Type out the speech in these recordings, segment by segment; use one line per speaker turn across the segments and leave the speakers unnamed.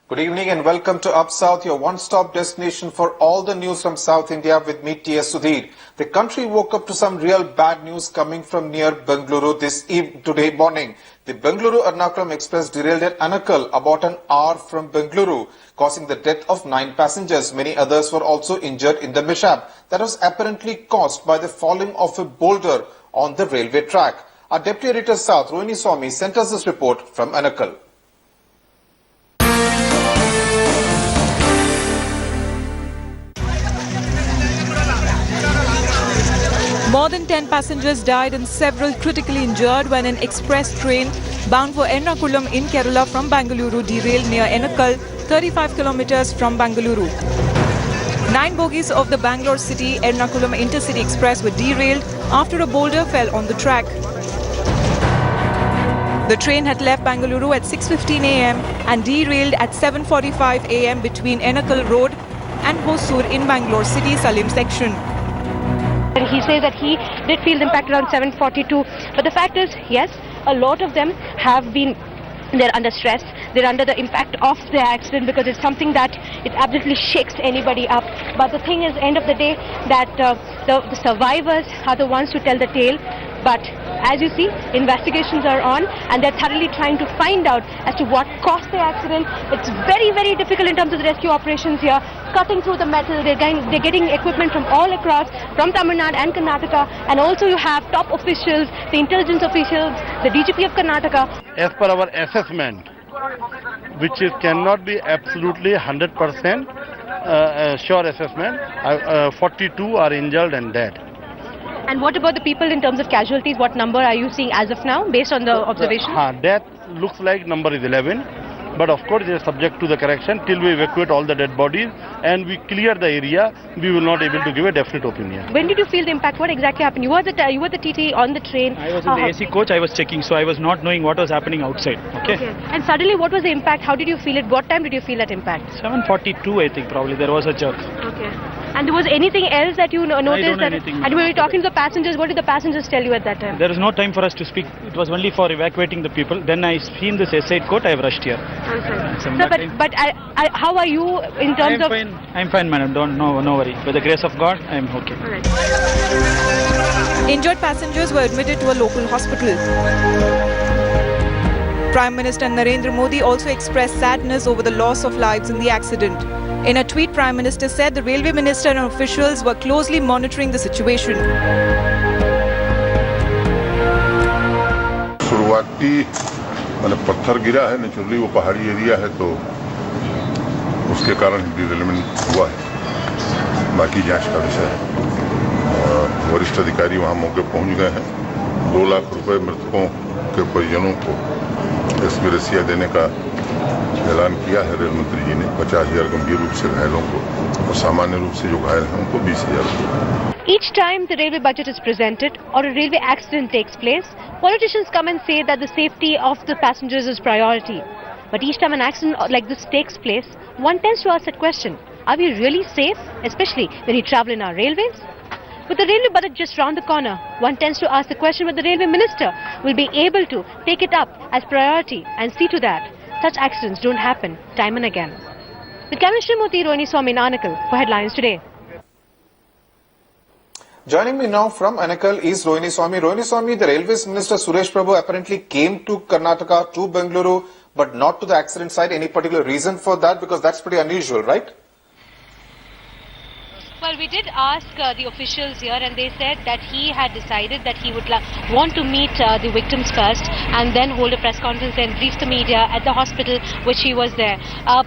Good evening and welcome to Up South, your one-stop destination for all the news from South India with me, T.S. Sudhir. The country woke up to some real bad news coming from near Bangalore today morning. The Bangalore-Ernakulam Express derailed at Anekal about an hour from Bangalore, causing the death of 9 passengers. Many others were also injured in the mishap that was apparently caused by the falling of a boulder on the railway track. Our Deputy Editor South, Rohini Swamy, sent us this report from Anekal.
More than 10 passengers died and several critically injured when an express train bound for Ernakulam in Kerala from Bangalore derailed near Anekal, 35 kilometers from Bangalore. 9 bogies of the Bangalore-Ernakulam intercity express were derailed after a boulder fell on the track. The train had left Bangalore at 6:15 a.m. and derailed at 7:45 a.m. between Anekal Road and Hosur in Bangalore City Salim section.
And he says that he did feel the impact around 7:42. But the fact is, yes, a lot of them they're under stress. They're under the impact of the accident because it's something that it absolutely shakes anybody up. But the thing is, end of the day, that the survivors are the ones who tell the tale. But as you see, investigations are on and they're thoroughly trying to find out as to what caused the accident. It's very, very difficult in terms of the rescue operations here. Cutting through the metal, they're getting equipment from all across, from Tamil Nadu and Karnataka. And also you have top officials, the intelligence officials, the DGP of Karnataka.
As per our assessment, which cannot be absolutely 100% sure assessment, 42 are injured and dead.
And what about the people in terms of casualties? What number are you seeing as of now, based on the observation?
Death looks like number is 11. But of course, it is subject to the correction till we evacuate all the dead bodies and we clear the area. We will not able to give a definite opinion.
When did you feel the impact? What exactly happened? You were the TT on the train.
I was in the AC coach. I was checking, so I was not knowing what was happening outside. Okay.
And suddenly, what was the impact? How did you feel it? What time did you feel that impact?
7:42, I think probably there was a jerk.
Okay. And there was anything else that you noticed?
I don't know anything.
And when you were talking to the passengers, what did the passengers tell you at that time?
There was no time for us to speak. It was only for evacuating the people. Then I seen this SI court. I have rushed here.
Okay. So, but how are you in terms of?
I'm fine, madam. No worry. By the grace of God, I'm okay.
All right.
Injured passengers were admitted to a local hospital. Prime Minister Narendra Modi also expressed sadness over the loss of lives in the accident. In a tweet, Prime Minister said the railway minister and officials were closely monitoring the situation.
शुरुआती मैंने पत्थर गिरा है, naturally वो पहाड़ी area है तो उसके कारण डिरेलमेंट हुआ है। बाकी जांच का विषय है। वरिष्ठ अधिकारी वहां मौके पहुंच गए हैं। 2 लाख रुपए मृतकों के परिजनों को रसीद देने का ऐलान किया है रेल मंत्री जी ने। 50,000 गंभीर रूप से घायलों को और सामान्य रूप से जो घायल हैं उनको 20,000 रुपए।
Each time the railway budget is presented or a railway accident takes place, politicians come and say that the safety of the passengers is priority. But each time an accident like this takes place, one tends to ask that question: are we really safe, especially when we travel in our railways? With the railway budget just round the corner, one tends to ask the question whether the railway minister will be able to take it up as priority and see to that such accidents don't happen time and again. With camera Srimati Rohini Swamy in Anekal for Headlines Today.
Joining me now from Anekal is Rohini Swamy. Rohini Swamy, the Railways Minister Suresh Prabhu apparently came to Karnataka, to Bangalore, but not to the accident site. Any particular reason for that? Because that's pretty unusual, right?
Well, we did ask the officials here and they said that he had decided that he would want to meet the victims first and then hold a press conference and brief the media at the hospital which he was there.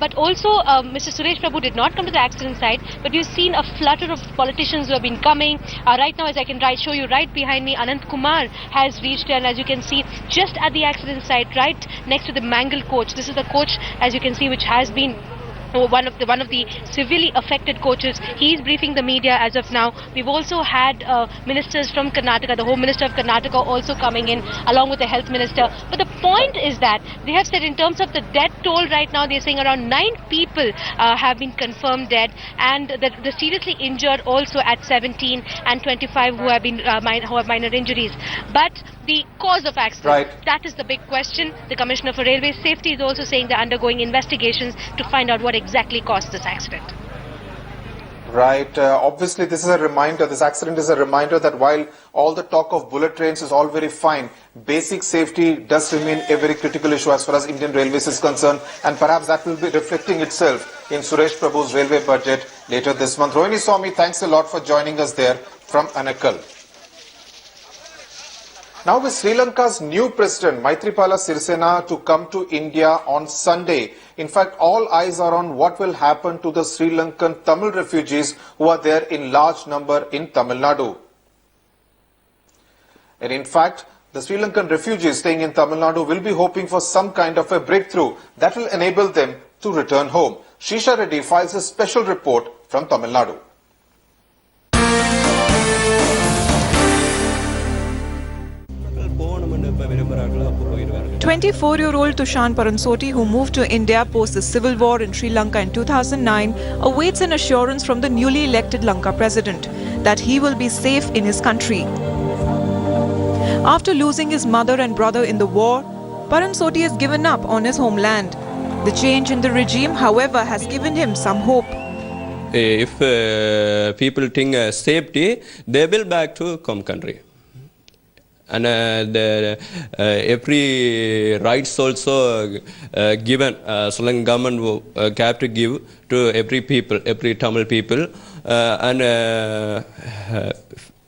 But also Mr. Suresh Prabhu did not come to the accident site, but you've seen a flutter of politicians who have been coming. Right now, as I can show you right behind me, Anant Kumar has reached and as you can see just at the accident site right next to the mangled coach. This is the coach, as you can see, which has been one of the severely affected coaches. He is briefing the media as of now. We've also had ministers from Karnataka, the Home Minister of Karnataka also coming in along with the Health Minister. But the point is that they have said in terms of the death toll right now, they're saying around 9 people have been confirmed dead, and the seriously injured also at 17 and 25 who have minor injuries. But the cause of accident, that is the big question. The Commissioner for Railway Safety is also saying they're undergoing investigations to find out what exactly caused this accident.
Right. Obviously, this is a reminder, this accident is a reminder that while all the talk of bullet trains is all very fine, basic safety does remain a very critical issue as far as Indian Railways is concerned, and perhaps that will be reflecting itself in Suresh Prabhu's railway budget later this month. Rohini Swami, thanks a lot for joining us there from Anekal. Now with Sri Lanka's new president, Maithripala Sirisena, to come to India on Sunday. In fact, all eyes are on what will happen to the Sri Lankan Tamil refugees who are there in large number in Tamil Nadu. And in fact, the Sri Lankan refugees staying in Tamil Nadu will be hoping for some kind of a breakthrough that will enable them to return home. Shisha Reddy files a special report from Tamil Nadu.
24-year-old Tushan Paransoti, who moved to India post the civil war in Sri Lanka in 2009, awaits an assurance from the newly elected Lanka president that he will be safe in his country. After losing his mother and brother in the war, Paransoti has given up on his homeland. The change in the regime, however, has given him some hope.
If people think safety, they will back to home country. And every rights also given, Sri Lankan government will have to give to every people, every Tamil people, and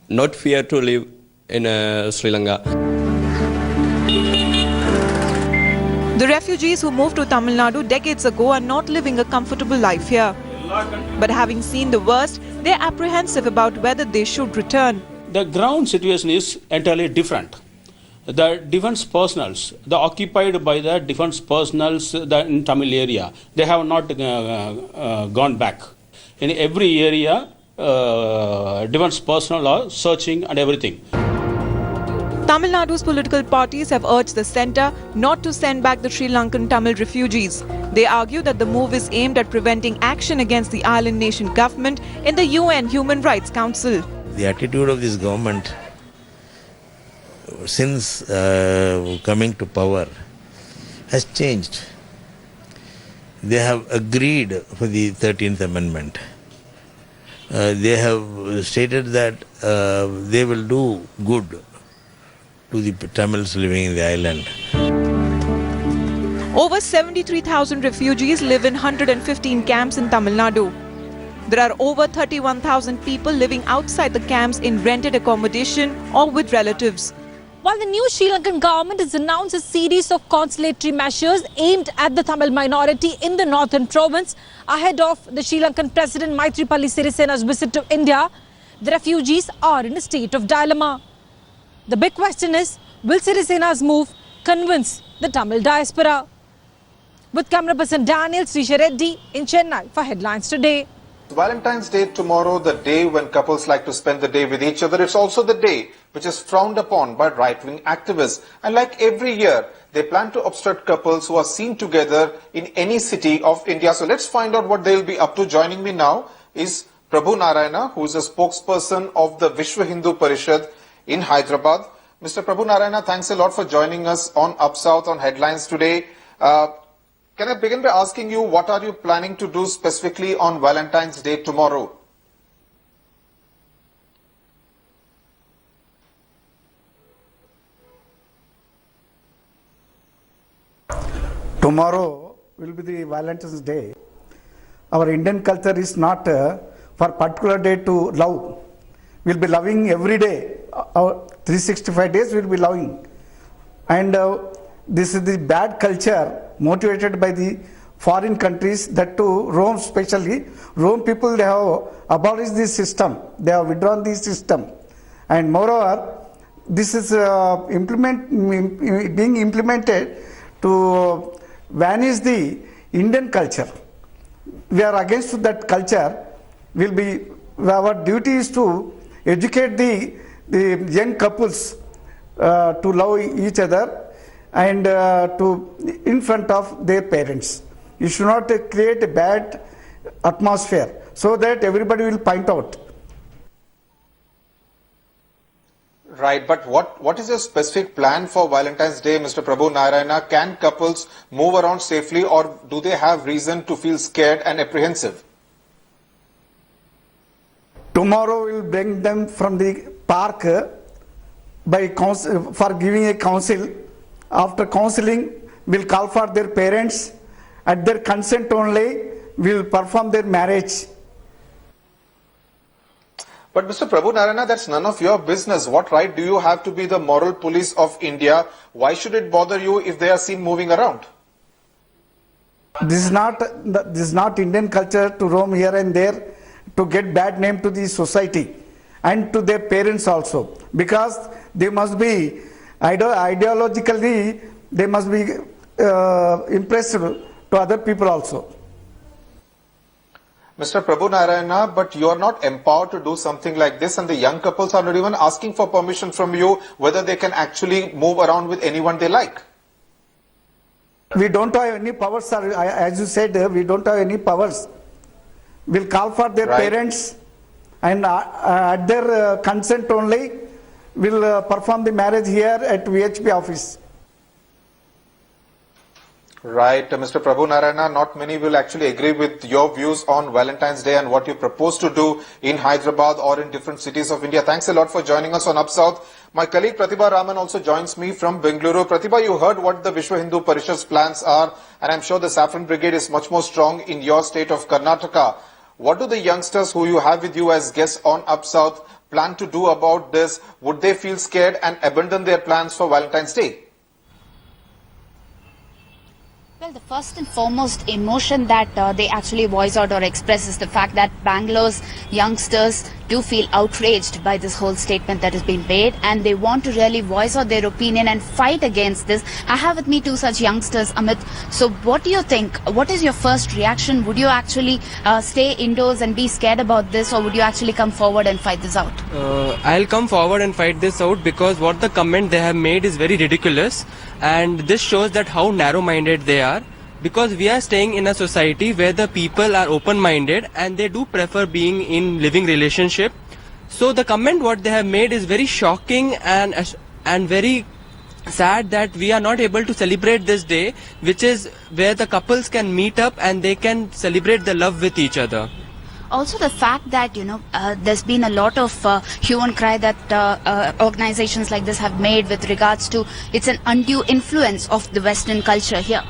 not fear to live in Sri Lanka.
The refugees who moved to Tamil Nadu decades ago are not living a comfortable life here. But having seen the worst, they are apprehensive about whether they should return.
The ground situation is entirely different. The defense personals, the occupied by the defense personals in Tamil area, they have not gone back. In every area, defense personnel are searching and everything.
Tamil Nadu's political parties have urged the centre not to send back the Sri Lankan Tamil refugees. They argue that the move is aimed at preventing action against the island nation government in the UN Human Rights Council.
The attitude of this government since coming to power has changed. They have agreed for the 13th Amendment. They have stated that they will do good to the Tamils living in the island.
Over 73,000 refugees live in 115 camps in Tamil Nadu. There are over 31,000 people living outside the camps in rented accommodation or with relatives.
While the new Sri Lankan government has announced a series of conciliatory measures aimed at the Tamil minority in the northern province ahead of the Sri Lankan President Maithripala Sirisena's visit to India, the refugees are in a state of dilemma. The big question is, will Sirisena's move convince the Tamil diaspora? With camera person Daniel Srisha Reddy in Chennai for Headlines Today.
Valentine's Day tomorrow, the day when couples like to spend the day with each other. It's also the day which is frowned upon by right-wing activists. And like every year, they plan to obstruct couples who are seen together in any city of India. So let's find out what they'll be up to. Joining me now is Prabhu Narayana, who is a spokesperson of the Vishwa Hindu Parishad in Hyderabad. Mr. Prabhu Narayana, thanks a lot for joining us on Up South on Headlines Today. Can I begin by asking you, what are you planning to do specifically on Valentine's Day tomorrow?
Tomorrow will be the Valentine's Day. Our Indian culture is not for particular day to love. We'll be loving every day. Our 365 days we'll be loving. And this is the bad culture motivated by the foreign countries, that to Rome especially. Rome people, they have abolished this system. They have withdrawn this system. And moreover, this is being implemented to vanish the Indian culture. We are against that culture. Our duty is to educate the young couples to love each other. and in front of their parents. You should not create a bad atmosphere so that everybody will point out.
Right, but what is your specific plan for Valentine's Day, Mr. Prabhu Narayana? Can couples move around safely, or do they have reason to feel scared and apprehensive?
Tomorrow we'll bring them from the park for giving a counsel. After counseling, we'll call for their parents. At their consent only, we'll perform their marriage.
But Mr. Prabhu Narayana, that's none of your business. What right do you have to be the moral police of India? Why should it bother you if they are seen moving around?
This is not Indian culture to roam here and there to get bad name to the society and to their parents also, because they must be ideologically they must be impressed to other people also.
Mr. Prabhu Narayana, but you are not empowered to do something like this, and the young couples are not even asking for permission from you whether they can actually move around with anyone they like.
We don't have any powers, sir. As you said, we don't have any powers. We'll call for their parents, and at their consent only, we'll perform the marriage here at VHP office.
Right, Mr. Prabhu Narayana, not many will actually agree with your views on Valentine's Day and what you propose to do in Hyderabad or in different cities of India. Thanks a lot for joining us on Up South. My colleague Pratibha Raman also joins me from Bengaluru. Pratibha, you heard what the Vishwa Hindu Parishad's plans are, and I'm sure the Saffron Brigade is much more strong in your state of Karnataka. What do the youngsters who you have with you as guests on Up South plan to do about this? Would they feel scared and abandon their plans for Valentine's Day?
Well, the first and foremost emotion that they actually voice out or express is the fact that Bangalore's youngsters do feel outraged by this whole statement that has been made, and they want to really voice out their opinion and fight against this. I have with me two such youngsters, Amit. So what do you think? What is your first reaction? Would you actually stay indoors and be scared about this, or would you actually come forward and fight this out?
I'll come forward and fight this out, because what the comment they have made is very ridiculous, and this shows that how narrow-minded they are. Because we are staying in a society where the people are open-minded and they do prefer being in living relationship. So the comment what they have made is very shocking and very sad, that we are not able to celebrate this day, which is where the couples can meet up and they can celebrate the love with each other.
Also the fact that, there's been a lot of hue and cry that organizations like this have made with regards to it's an undue influence of the Western culture here.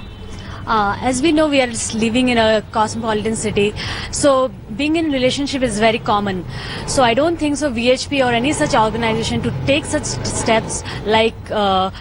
As we know, we are living in a cosmopolitan city, so being in a relationship is very common. So I don't think so VHP or any such organization to take such steps like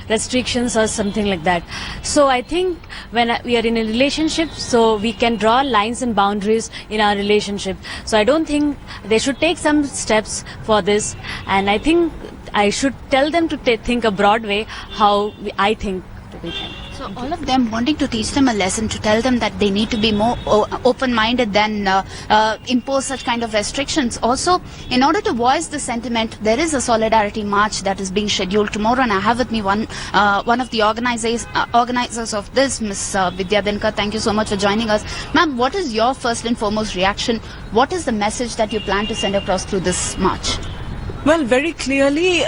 restrictions or something like that. So I think when we are in a relationship, so we can draw lines and boundaries in our relationship. So I don't think they should take some steps for this, and I think I should tell them to think a broad way how I think to be them.
So all of them wanting to teach them a lesson, to tell them that they need to be more open-minded than impose such kind of restrictions. Also, in order to voice the sentiment, there is a solidarity march that is being scheduled tomorrow, and I have with me one of the organizers of this, Ms. Vidya Dinkar. Thank you so much for joining us. Ma'am, what is your first and foremost reaction? What is the message that you plan to send across through this march?
Well, very clearly,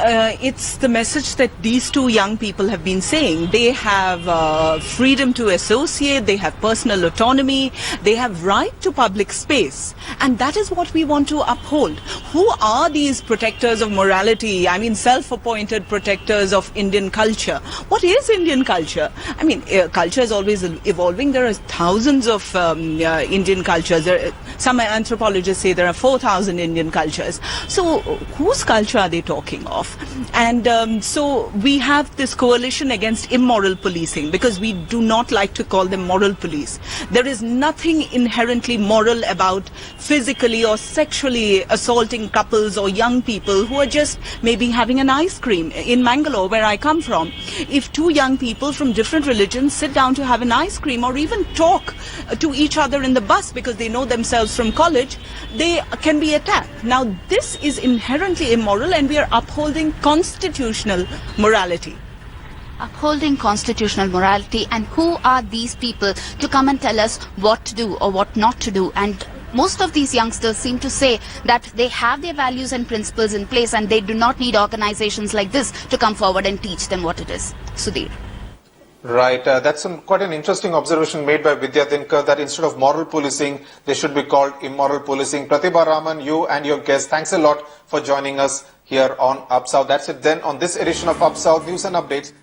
it's the message that these two young people have been saying. They have freedom to associate, they have personal autonomy, they have right to public space. And that is what we want to uphold. Who are these protectors of morality? I mean, self-appointed protectors of Indian culture. What is Indian culture? I mean, culture is always evolving. There are thousands of Indian cultures. Some anthropologists say there are 4,000 Indian cultures. So, whose culture are they talking of? And so we have this coalition against immoral policing, because we do not like to call them moral police. There is nothing inherently moral about physically or sexually assaulting couples or young people who are just maybe having an ice cream. In Bangalore, where I come from, if two young people from different religions sit down to have an ice cream or even talk to each other in the bus because they know themselves from college, they can be attacked. Now, this is inherently immoral, and we are upholding constitutional morality.
upholding constitutional morality, and who are these people to come and tell us what to do or what not to do? And most of these youngsters seem to say that they have their values and principles in place and they do not need organizations like this to come forward and teach them what it is. Sudhir.
Right, that's quite an interesting observation made by Vidya Dinkar, that instead of moral policing, they should be called immoral policing. Pratibha Raman, you and your guests, thanks a lot for joining us here on Up South. That's it then on this edition of Up South News and Updates.